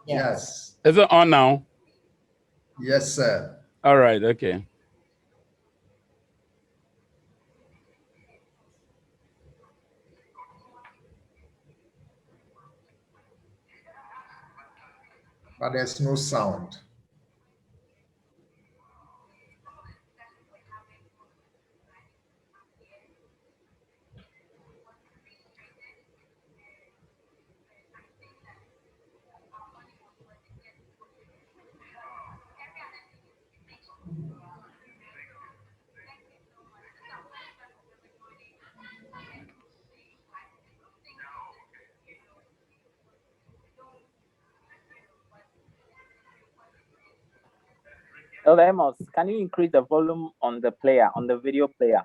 Yes. Is it on now? Yes, sir. All right, okay. But there's no sound. Elder Amos, can you increase the volume on the player, on the video player?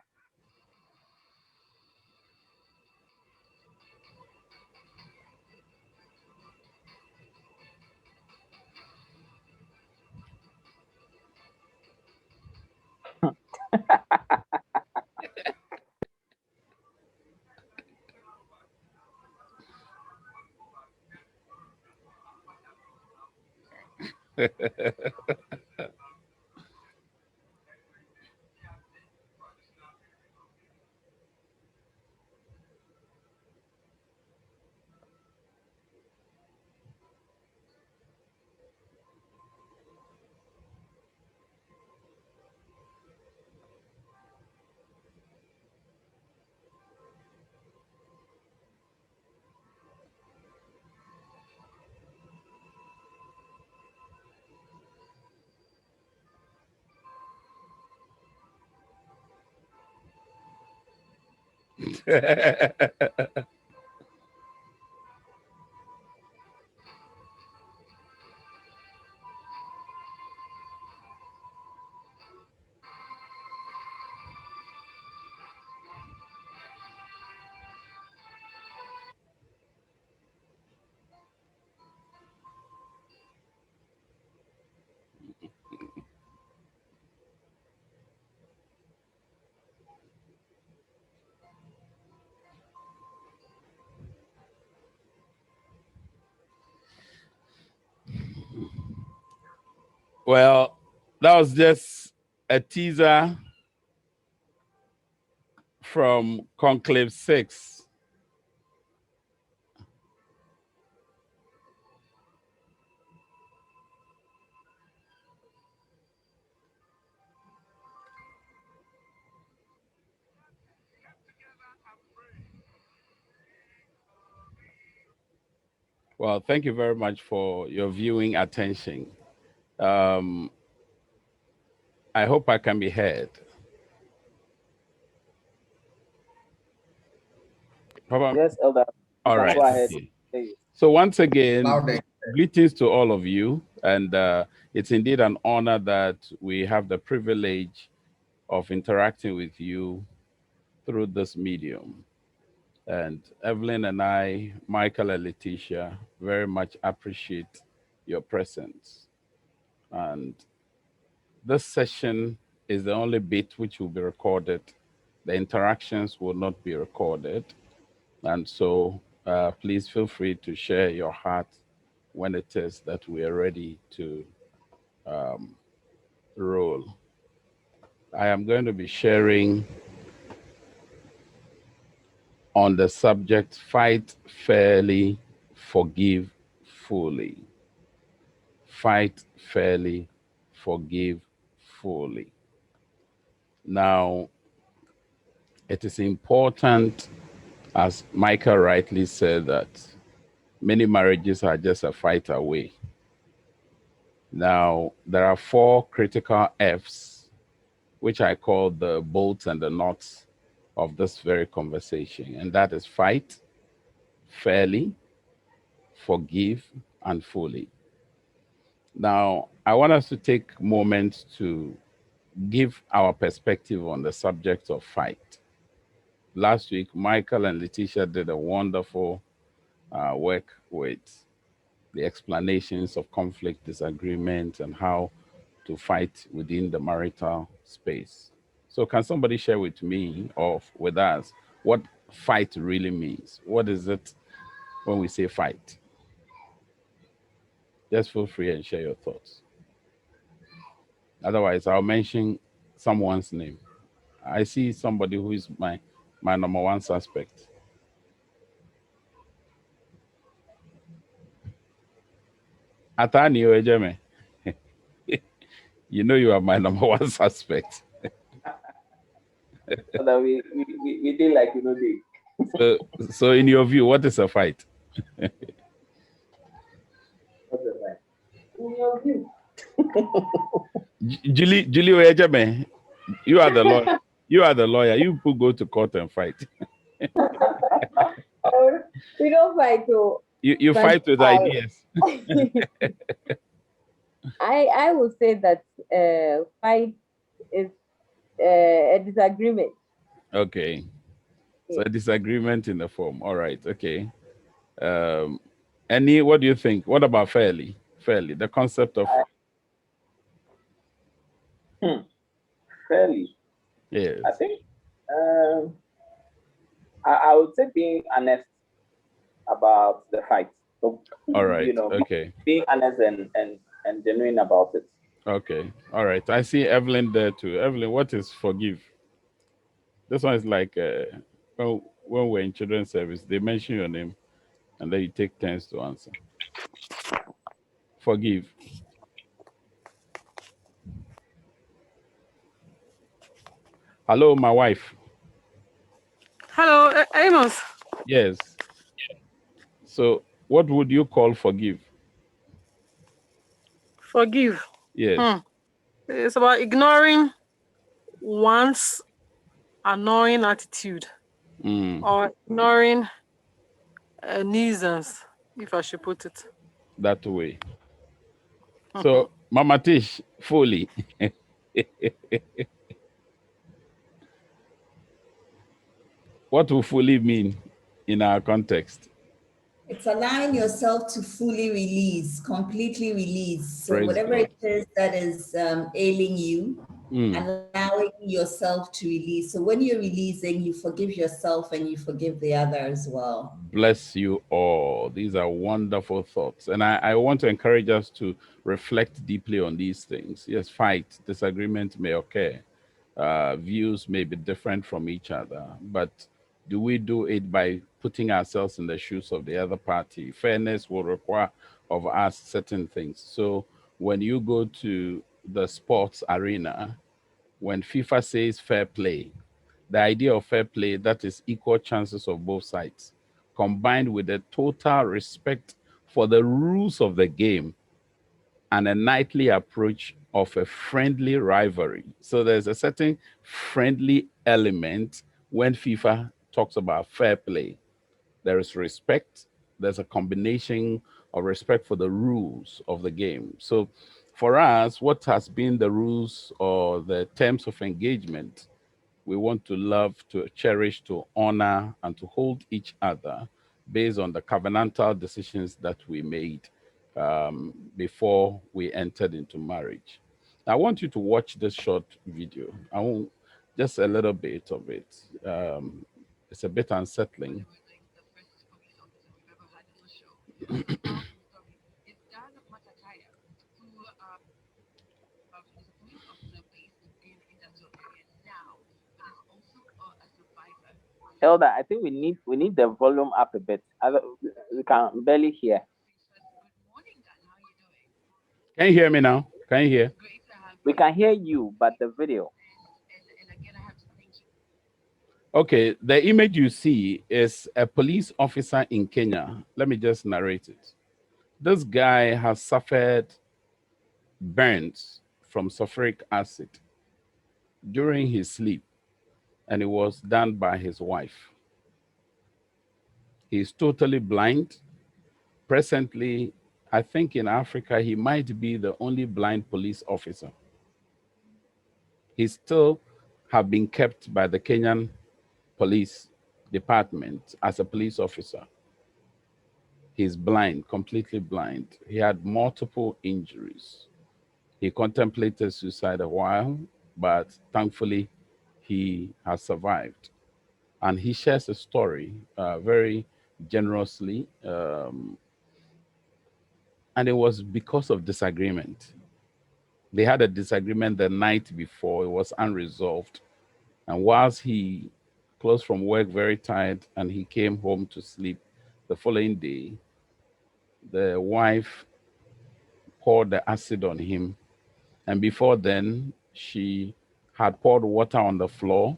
Well, that was just a teaser from Conclave 6. Well, thank you very much for your viewing attention. I hope I can be heard. Papa? Yes, Elder. All right. Go ahead. Okay. So once again, Loud. greetings to all of you. And it's indeed an honor that we have the privilege of interacting with you through this medium. And Evelyn and I, Michael and Letitia, very much appreciate your presence. And this session is the only bit which will be recorded. The interactions will not be recorded. And so please feel free to share your heart when it is that we are ready to roll. I am going to be sharing on the subject, fight fairly, forgive fully. Fight fairly, forgive fully. Now, it is important, as Michael rightly said, that many marriages are just a fight away. Now, there are 4 critical F's, which I call the bolts and the knots of this very conversation. And that is fight fairly, forgive, and fully. Now, I want us to take moments to give our perspective on the subject of fight. Last week, Michael and Letitia did a wonderful work with the explanations of conflict, disagreement, and how to fight within the marital space. So can somebody share with me or with us what fight really means? What is it when we say fight? Just feel free and share your thoughts. Otherwise, I'll mention someone's name. I see somebody who is my number one suspect. Atani Ejeme, you know you are my number one suspect. So that we did like they. So in your view, what is a fight? What's the fight? In your view. Julie Ejeme, you are the lawyer. You are the lawyer. You people go to court and fight. We don't fight though. You fight with ideas. I would say that fight is a disagreement. Okay. So a disagreement in the form. All right. Okay. What do you think? What about fairly? Fairly, the concept of Fairly. yes. I think I would say being honest about the fight. So, All right. Okay. Being honest and genuine about it. Okay. All right. I see Evelyn there too. Evelyn, what is forgive? This one is like when we're in children's service, they mention your name and then you take turns to answer. Forgive. Hello, my wife. Hello, Amos. Yes. So, what would you call forgive? Forgive. Yes. It's about ignoring one's annoying attitude or ignoring a nuisance, if I should put it that way. So, Mama Tish, fully. What will fully mean in our context? It's allowing yourself to fully release, completely release. So Praise whatever God. it is that is ailing you, allowing yourself to release. So when you're releasing, you forgive yourself and you forgive the other as well. Bless you all. These are wonderful thoughts. And I want to encourage us to reflect deeply on these things. Yes, fight, disagreement may occur. Views may be different from each other, but do we do it by putting ourselves in the shoes of the other party? Fairness will require of us certain things. So when you go to the sports arena, when FIFA says fair play, the idea of fair play, that is equal chances of both sides, combined with a total respect for the rules of the game and a knightly approach of a friendly rivalry. So there's a certain friendly element when FIFA talks about fair play. There is respect. There's a combination of respect for the rules of the game. So for us, what has been the rules or the terms of engagement? We want to love, to cherish, to honor, and to hold each other based on the covenantal decisions that we made before we entered into marriage. I want you to watch this short video. I want just a little bit of it. It's a bit unsettling. Elder, I think we need the volume up a bit. We can barely hear. Can you hear me now? Can you hear? We can hear you, but the video. Okay, the image you see is a police officer in Kenya. Let me just narrate it. This guy has suffered burns from sulfuric acid during his sleep, and it was done by his wife. He's totally blind. Presently, I think in Africa, he might be the only blind police officer. He still have been kept by the Kenyan police department as a police officer. He's blind, completely blind. He had multiple injuries. He contemplated suicide a while, but thankfully he has survived. And he shares a story very generously. And it was because of disagreement. They had a disagreement the night before. It was unresolved. And whilst he closed from work very tired and he came home to sleep the following day, the wife poured the acid on him. And before then, she had poured water on the floor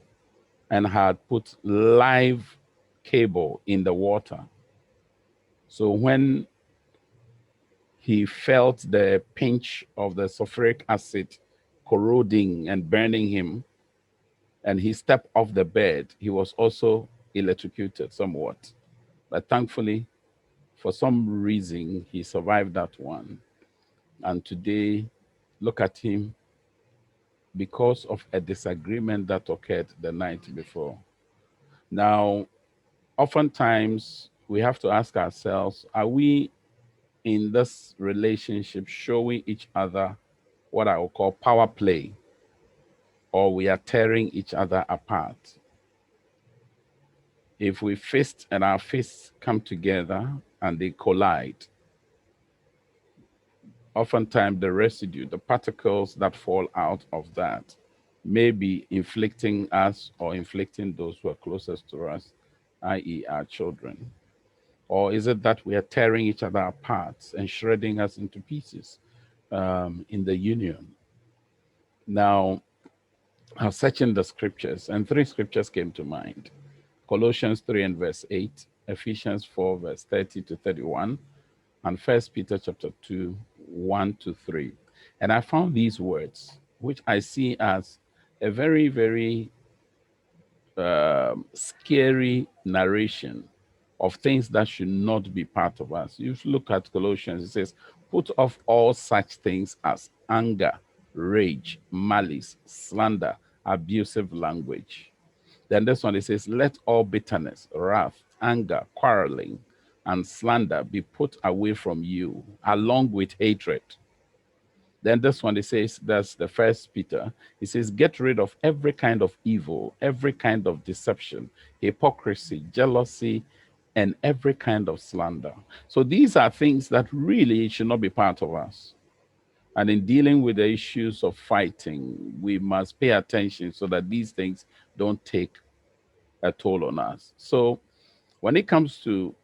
and had put live cable in the water. So when he felt the pinch of the sulfuric acid corroding and burning him, and he stepped off the bed, he was also electrocuted somewhat. But thankfully, for some reason, he survived that one. And today, look at him, because of a disagreement that occurred the night before. Now, oftentimes, we have to ask ourselves, are we in this relationship showing each other what I will call power play, or we are tearing each other apart? If we fist and our fists come together and they collide, oftentimes the residue, the particles that fall out of that may be inflicting us or inflicting those who are closest to us, i.e. our children. Or is it that we are tearing each other apart and shredding us into pieces in the union? Now, I was searching the scriptures, and 3 scriptures came to mind. Colossians 3 and verse 8, Ephesians 4 verse 30 to 31, and 1 Peter chapter 2, 1 to 3. And I found these words, which I see as a very, very scary narration of things that should not be part of us. You look at Colossians, it says, put off all such things as anger, rage, malice, slander, abusive language. Then this one, it says, let all bitterness, wrath, anger, quarreling, and slander be put away from you, along with hatred. Then this one, it says, that's the 1 Peter. It says, get rid of every kind of evil, every kind of deception, hypocrisy, jealousy, and every kind of slander. So these are things that really should not be part of us. And in dealing with the issues of fighting, we must pay attention so that these things don't take a toll on us. So when it comes to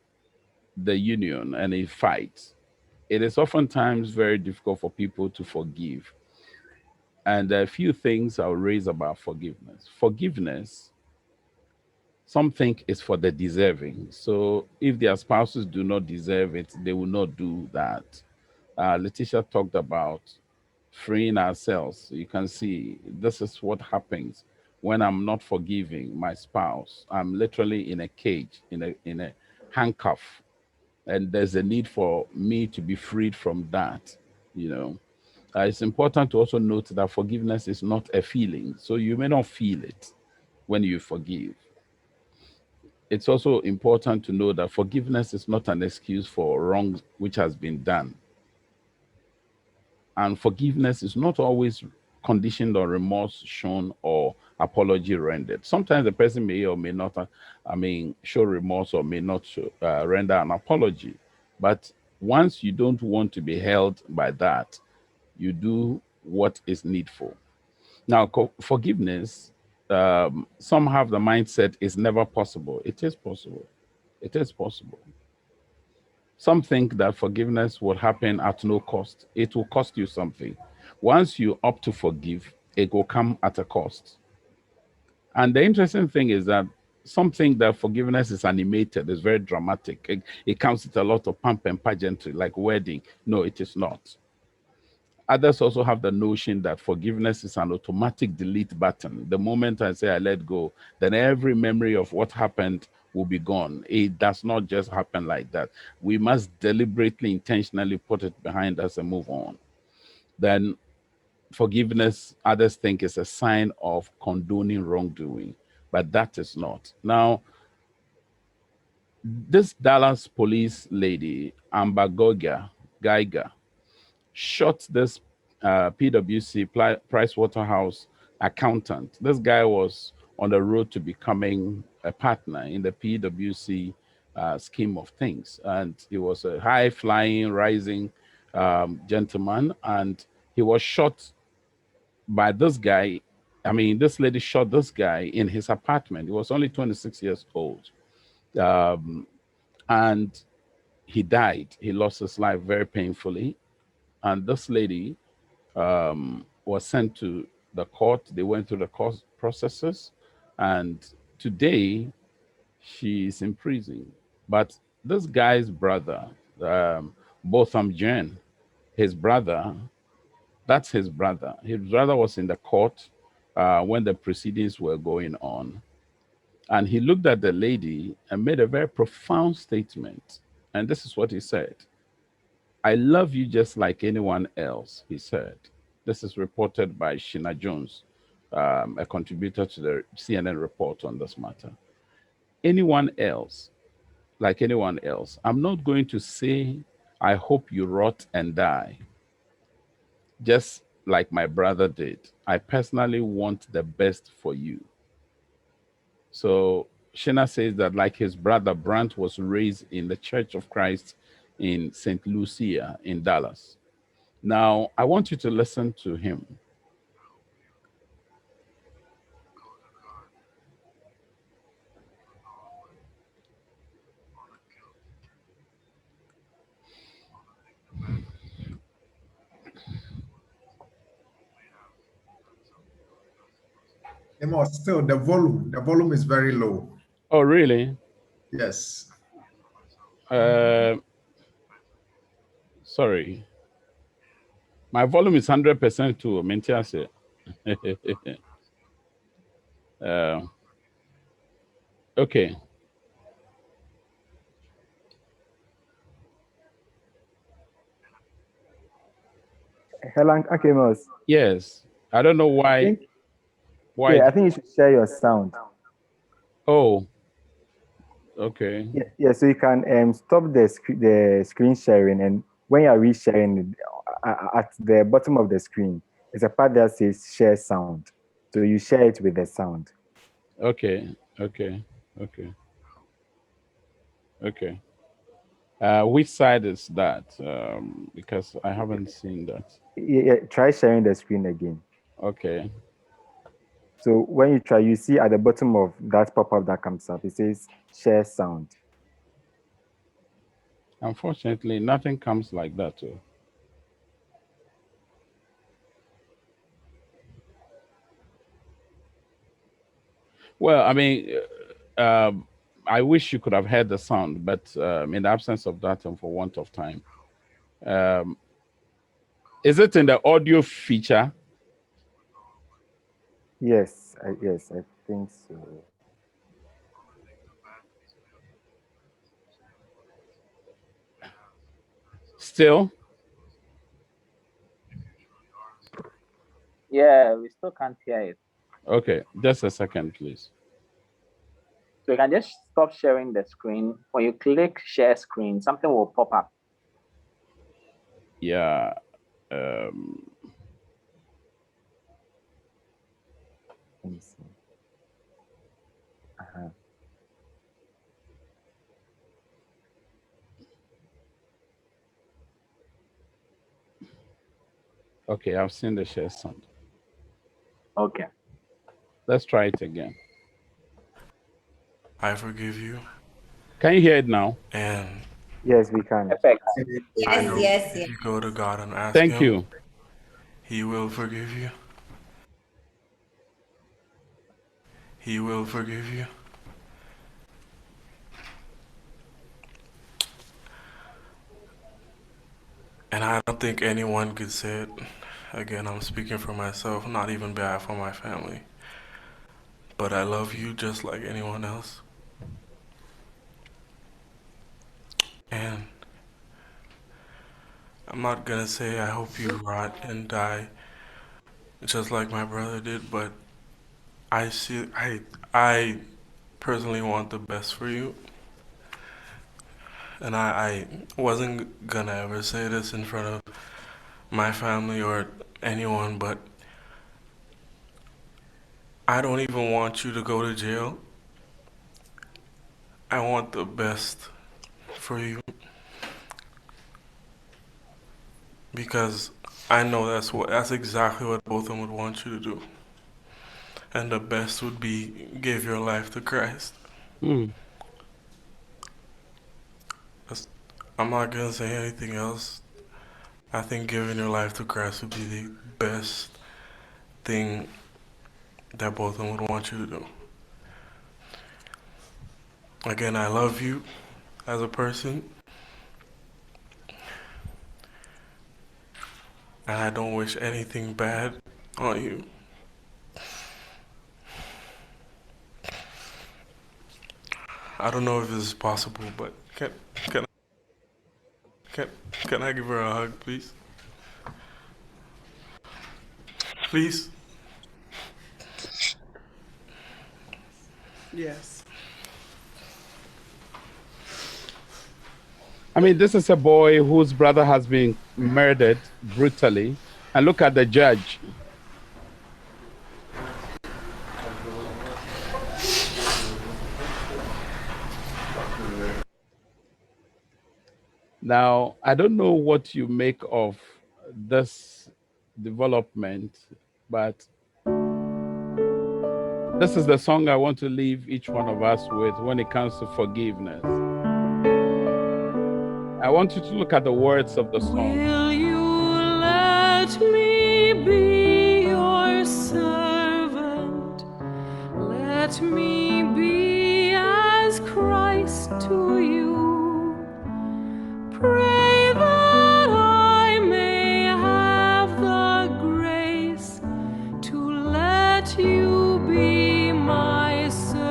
the union and a fight, it is oftentimes very difficult for people to forgive. And there are a few things I'll raise about forgiveness. Forgiveness, some think, is for the deserving. So if their spouses do not deserve it, they will not do that. Letitia talked about freeing ourselves. You can see this is what happens when I'm not forgiving my spouse. I'm literally in a cage, in a handcuff. And there's a need for me to be freed from that, you know. It's important to also note that forgiveness is not a feeling. So you may not feel it when you forgive. It's also important to know that forgiveness is not an excuse for wrongs which has been done. And forgiveness is not always conditioned on remorse shown or apology rendered. Sometimes the person may or may not, show remorse or may not render an apology. But once you don't want to be held by that, you do what is needful. Now, forgiveness, some have the mindset is never possible. It is possible. It is possible. Some think that forgiveness will happen at no cost. It will cost you something. Once you opt to forgive, it will come at a cost. And the interesting thing is that some think that forgiveness is animated, it's very dramatic. It comes with a lot of pomp and pageantry, like wedding. No, it is not. Others also have the notion that forgiveness is an automatic delete button. The moment I say I let go, then every memory of what happened will be gone. It does not just happen like that. We must deliberately, intentionally put it behind us and move on. Then forgiveness, others think, is a sign of condoning wrongdoing, but that is not. Now, this Dallas police lady, Amber Geiger, shot this PwC, Pricewaterhouse accountant. This guy was on the road to becoming a partner in the PwC scheme of things. And he was a high-flying, rising gentleman, and he was shot by this guy. I mean, this lady shot this guy in his apartment. He was only 26 years old. And he died. He lost his life very painfully. And this lady was sent to the court. They went through the court processes. And today, she's in prison. But this guy's brother, Botham Jen, his brother, that's his brother. His brother was in the court when the proceedings were going on. And he looked at the lady and made a very profound statement. And this is what he said. I love you just like anyone else, he said. This is reported by Sheena Jones, a contributor to the CNN report on this matter. Anyone else, like anyone else, I'm not going to say, I hope you rot and die, just like my brother did. I personally want the best for you. So Shena says that, like his brother, Brant was raised in the Church of Christ in St. Lucia in Dallas. Now, I want you to listen to him. Amos, still the volume is very low. Oh, really? Yes. Sorry. My volume is 100% too. Mentiase. Okay. Hello, Uncle Amos. Yes. I don't know why. Why? Yeah, I think you should share your sound. Oh. Okay. Yeah, so you can stop the screen sharing, and when you are resharing, at the bottom of the screen, there's a part that says share sound. So you share it with the sound. Okay. Which side is that? Because I haven't seen that. Yeah, try sharing the screen again. Okay. So when you try, you see at the bottom of that pop-up that comes up, it says share sound. Unfortunately, nothing comes like that too. Well, I mean, I wish you could have heard the sound, but in the absence of that and for want of time, is it in the audio feature? Yes, I think so. Still? Yeah, we still can't hear it. Okay, just a second, please. So you can just stop sharing the screen. When you click share screen, something will pop up. Yeah. Let me see. Okay, I've seen the share sound. Okay. Let's try it again. I forgive you. Can you hear it now? And yes, we can. Perfect. Yes. if you go to God and ask Thank him, you. he will forgive you. He will forgive you. And I don't think anyone could say it. Again, I'm speaking for myself, not even bad for my family. But I love you just like anyone else. And I'm not gonna say I hope you rot and die just like my brother did, but I personally want the best for you. And I wasn't gonna ever say this in front of my family or anyone, but I don't even want you to go to jail. I want the best for you. because I know that's exactly what both of them would want you to do. And the best would be give your life to Christ. Mm. I'm not gonna say anything else. I think giving your life to Christ would be the best thing that both of them would want you to do. Again, I love you as a person, and I don't wish anything bad on you. I don't know if this is possible, but can I give her a hug, please? Please? Yes. I mean, this is a boy whose brother has been murdered brutally. And look at the judge. Now, I don't know what you make of this development, but this is the song I want to leave each one of us with when it comes to forgiveness. I want you to look at the words of the song. Will you let me be your servant? Let me be as Christ to you. Pray that I may have the grace to let you be my servant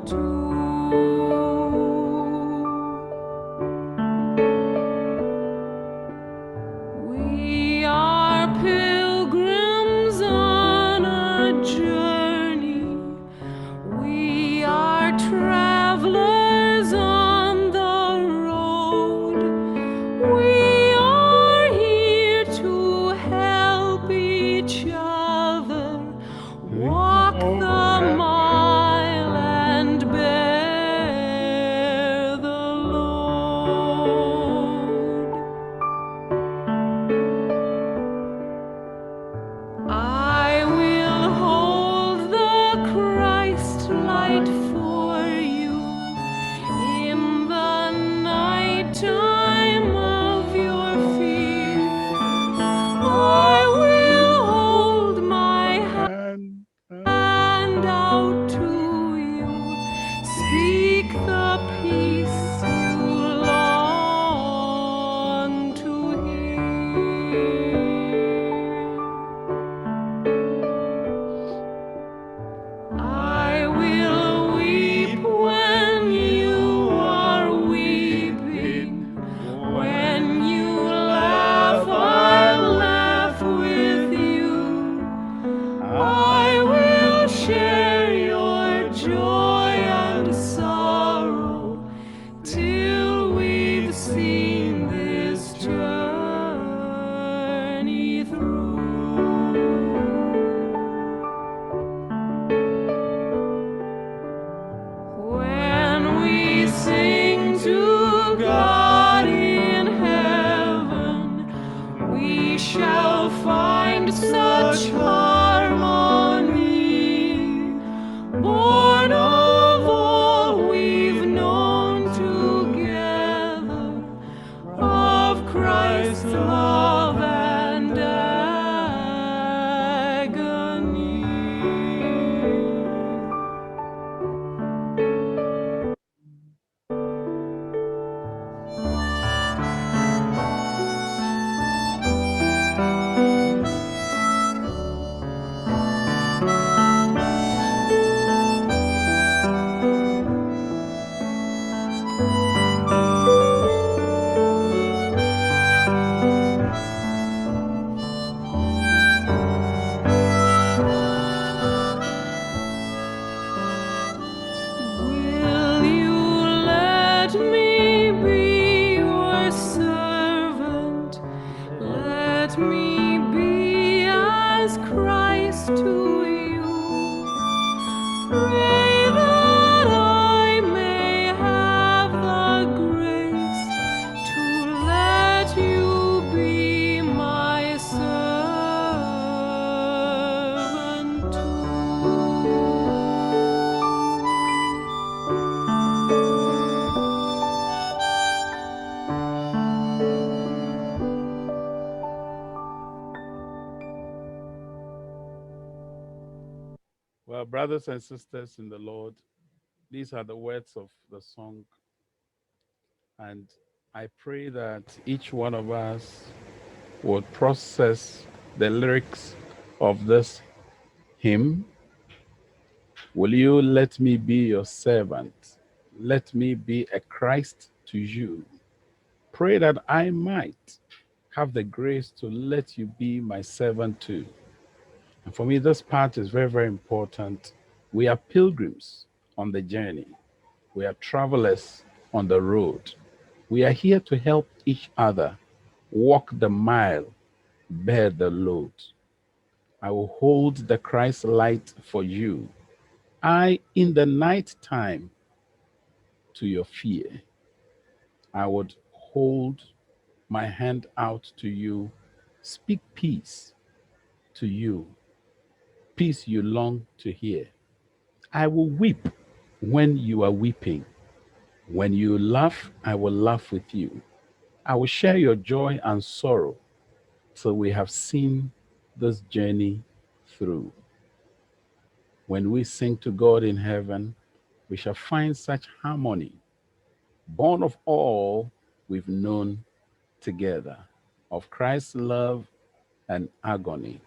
too. We are pilgrims on a journey Brothers and sisters in the Lord, these are the words of the song. And I pray that each one of us would process the lyrics of this hymn. Will you let me be your servant? Let me be a Christ to you. Pray that I might have the grace to let you be my servant too. And for me, this part is very, very important. We are pilgrims on the journey. We are travelers on the road. We are here to help each other walk the mile, bear the load. I will hold the Christ light for you. I, in the night time, to your fear, I would hold my hand out to you, speak peace to you, peace you long to hear. I will weep when you are weeping. When you laugh, I will laugh with you. I will share your joy and sorrow till we have seen this journey through. When we sing to God in heaven, we shall find such harmony, born of all we've known together, of Christ's love and agony.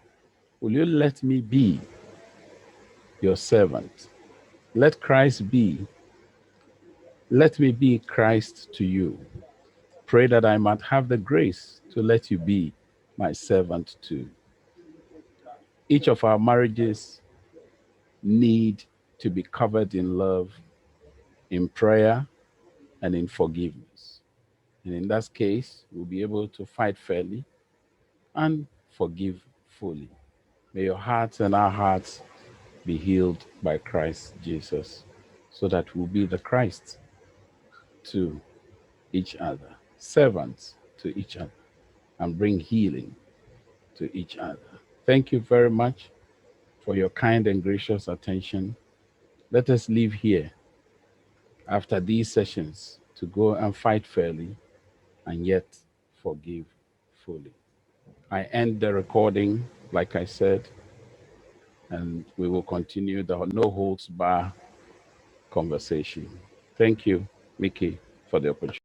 Will you let me be your servant? Let me be Christ to you. Pray that I might have the grace to let you be my servant too. Each of our marriages need to be covered in love, in prayer, and in forgiveness. And in that case, we'll be able to fight fairly and forgive fully. May your hearts and our hearts be healed by Christ Jesus, so that we'll be the Christ to each other, servants to each other, and bring healing to each other. Thank you very much for your kind and gracious attention. Let us leave here after these sessions to go and fight fairly and yet forgive fully. I end the recording, like I said, and we will continue the no holds bar conversation. Thank you, Mickey, for the opportunity.